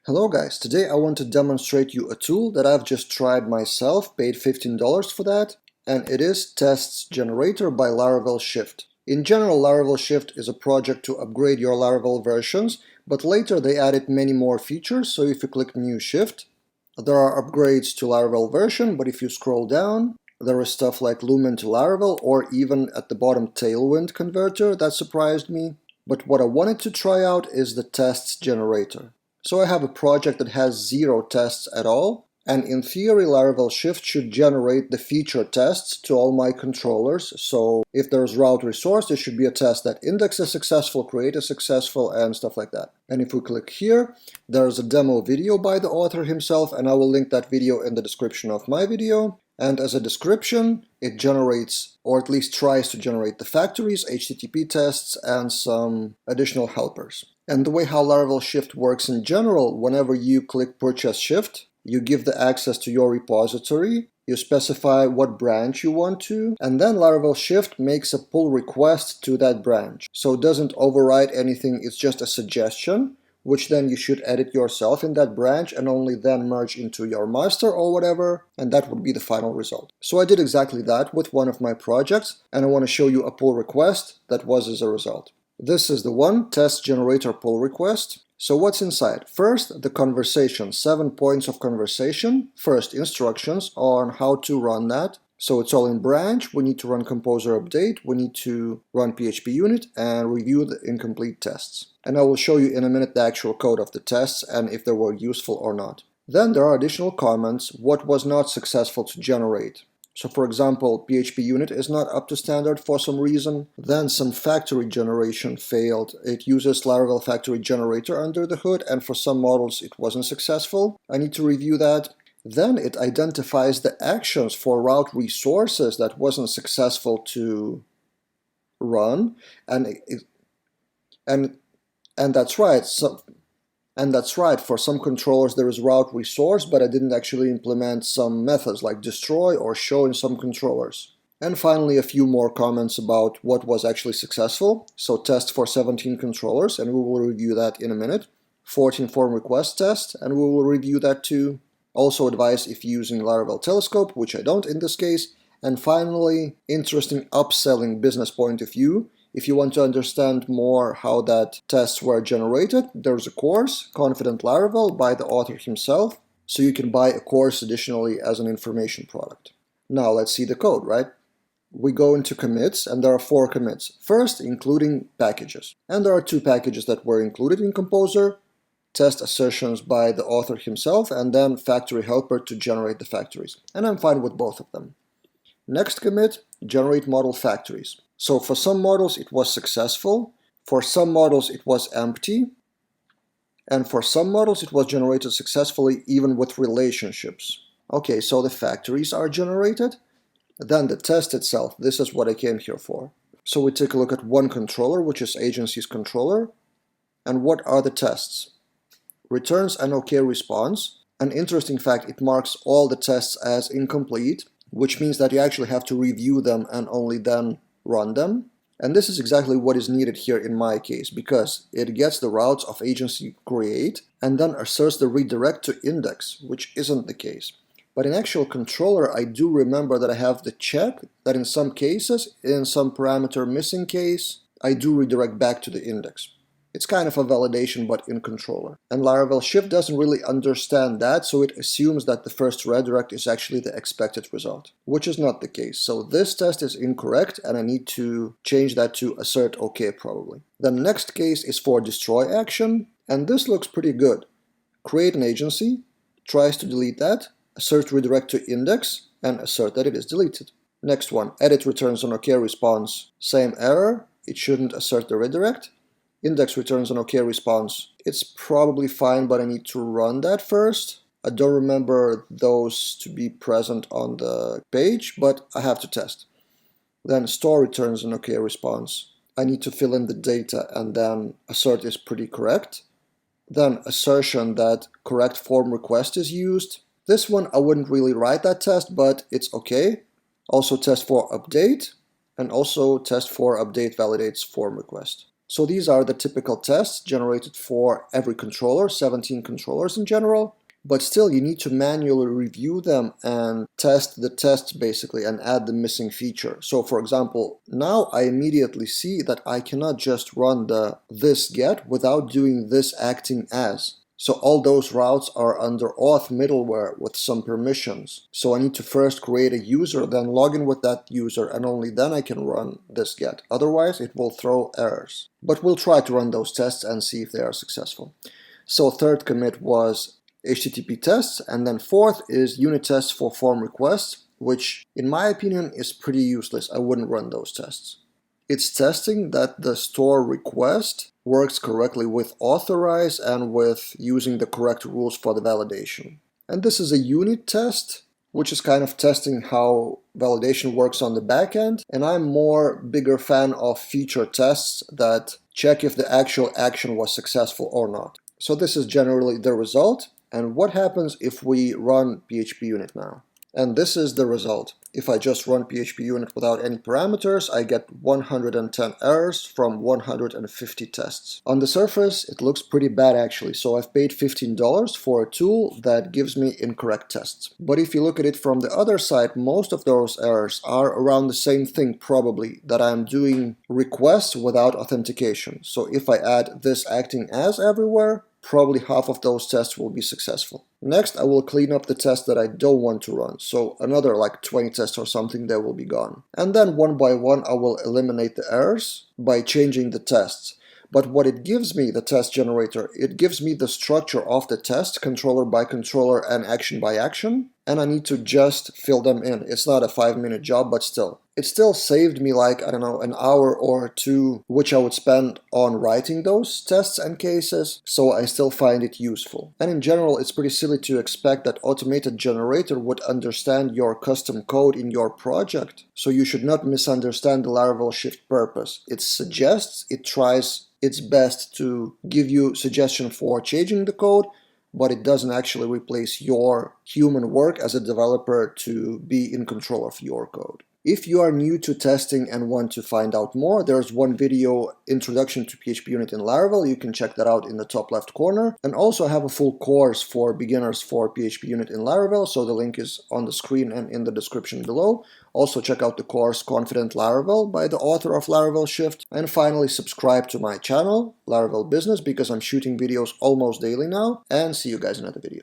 Hello guys, today I want to demonstrate you a tool that I've just tried myself, paid $15 for that, and it is Tests Generator by Laravel Shift. In general, Laravel Shift is a project to upgrade your Laravel versions, but later they added many more features, so if you click New Shift, there are upgrades to Laravel version, but if you scroll down, there is stuff like Lumen to Laravel, or even at the bottom Tailwind converter. That surprised me. But what I wanted to try out is the Tests Generator. So I have a project that has 0 tests at all, and in theory Laravel Shift should generate the feature tests to all my controllers. So if there's route resource, there should be a test that index is successful, create is successful, and stuff like that. And if we click here, there's a demo video by the author himself, and I will link that video in the description of my video. And as a description, it generates, or at least tries to generate, the factories, HTTP tests, and some additional helpers. And the way how Laravel Shift works in general, whenever you click Purchase Shift, you give the access to your repository, you specify what branch you want to, and then Laravel Shift makes a pull request to that branch. So it doesn't override anything, it's just a suggestion, which then you should edit yourself in that branch and only then merge into your master or whatever, and that would be the final result. So I did exactly that with one of my projects, and I want to show you a pull request that was as a result. This is the one, Test Generator pull request. So what's inside? First, the conversation, 7 points of conversation. First, instructions on how to run that. So it's all in branch. We need to run composer update, we need to run PHP unit and review the incomplete tests. And I will show you in a minute the actual code of the tests and if they were useful or not. Then there are additional comments, what was not successful to generate. So for example, PHP unit is not up to standard for some reason. Then some factory generation failed. It uses Laravel factory generator under the hood, and for some models it wasn't successful. I need to review that. Then it identifies the actions for route resources that wasn't successful to run, and that's right. And that's right, for some controllers there is route resource, but I didn't actually implement some methods like destroy or show in some controllers. And finally, a few more comments about what was actually successful. So test for 17 controllers, and we will review that in a minute. 14 form request test, and we will review that too. Also advice if using Laravel Telescope, which I don't in this case. And finally, interesting upselling business point of view. If you want to understand more how that tests were generated, there's a course, Confident Laravel, by the author himself, so you can buy a course additionally as an information product. Now let's see the code, right? We go into commits, and there are 4 commits. First, including packages. And there are 2 packages that were included in Composer, test assertions by the author himself, and then factory helper to generate the factories. And I'm fine with both of them. Next commit, generate model factories. So for some models it was successful, for some models it was empty, and for some models it was generated successfully even with relationships. Okay, so the factories are generated. Then the test itself, this is what I came here for. So we take a look at one controller, which is agency's controller. And what are the tests? Returns an OK response. An interesting fact, it marks all the tests as incomplete, which means that you actually have to review them and only then run them. And this is exactly what is needed here in my case, because it gets the routes of agency create and then asserts the redirect to index, which isn't the case. But in actual controller, I do remember that I have the check that in some cases, in some parameter missing case, I do redirect back to the index. It's kind of a validation, but in controller. And Laravel Shift doesn't really understand that, so it assumes that the first redirect is actually the expected result, which is not the case. So this test is incorrect, and I need to change that to assert OK probably. The next case is for destroy action, and this looks pretty good. Create an agency, tries to delete that, assert redirect to index, and assert that it is deleted. Next one, edit returns an OK response, same error, it shouldn't assert the redirect. Index returns an OK response. It's probably fine, but I need to run that first. I don't remember those to be present on the page, but I have to test. Then store returns an OK response. I need to fill in the data and then assert is pretty correct. Then assertion that correct form request is used. This one I wouldn't really write that test, but it's okay. Also test for update, and also test for update validates form request. So these are the typical tests generated for every controller, 17 controllers in general. But still, you need to manually review them and test the tests basically and add the missing feature. So for example, now I immediately see that I cannot just run the this get without doing this acting as. So all those routes are under auth middleware with some permissions. So I need to first create a user, then log in with that user, and only then I can run this get. Otherwise, it will throw errors. But we'll try to run those tests and see if they are successful. So third commit was HTTP tests, and then fourth is unit tests for form requests, which in my opinion is pretty useless. I wouldn't run those tests. It's testing that the store request works correctly with authorize and with using the correct rules for the validation. And this is a unit test, which is kind of testing how validation works on the back end. And I'm more bigger fan of feature tests that check if the actual action was successful or not. So this is generally the result. And what happens if we run PHP unit now? And this is the result. If I just run PHP unit without any parameters, I get 110 errors from 150 tests. On the surface, it looks pretty bad actually. So I've paid $15 for a tool that gives me incorrect tests. But if you look at it from the other side, most of those errors are around the same thing probably, that I'm doing requests without authentication. So if I add this acting as everywhere, probably half of those tests will be successful. Next, I will clean up the tests that I don't want to run. So another like 20 tests or something, they will be gone. And then one by one, I will eliminate the errors by changing the tests. But what it gives me, the test generator, it gives me the structure of the test, controller by controller and action by action. And I need to just fill them in. It's not a 5-minute job, but still. It still saved me like, I don't know, an hour or two, which I would spend on writing those tests and cases, so I still find it useful. And in general, it's pretty silly to expect that automated generator would understand your custom code in your project. So you should not misunderstand the Laravel Shift purpose. It suggests, it tries its best to give you suggestion for changing the code, but it doesn't actually replace your human work as a developer to be in control of your code. If you are new to testing and want to find out more, there's one video, Introduction to PHP Unit in Laravel. You can check that out in the top left corner. And also have a full course for beginners for PHP Unit in Laravel, so the link is on the screen and in the description below. Also check out the course Confident Laravel by the author of Laravel Shift. And finally, subscribe to my channel, Laravel Business, because I'm shooting videos almost daily now. And see you guys in another video.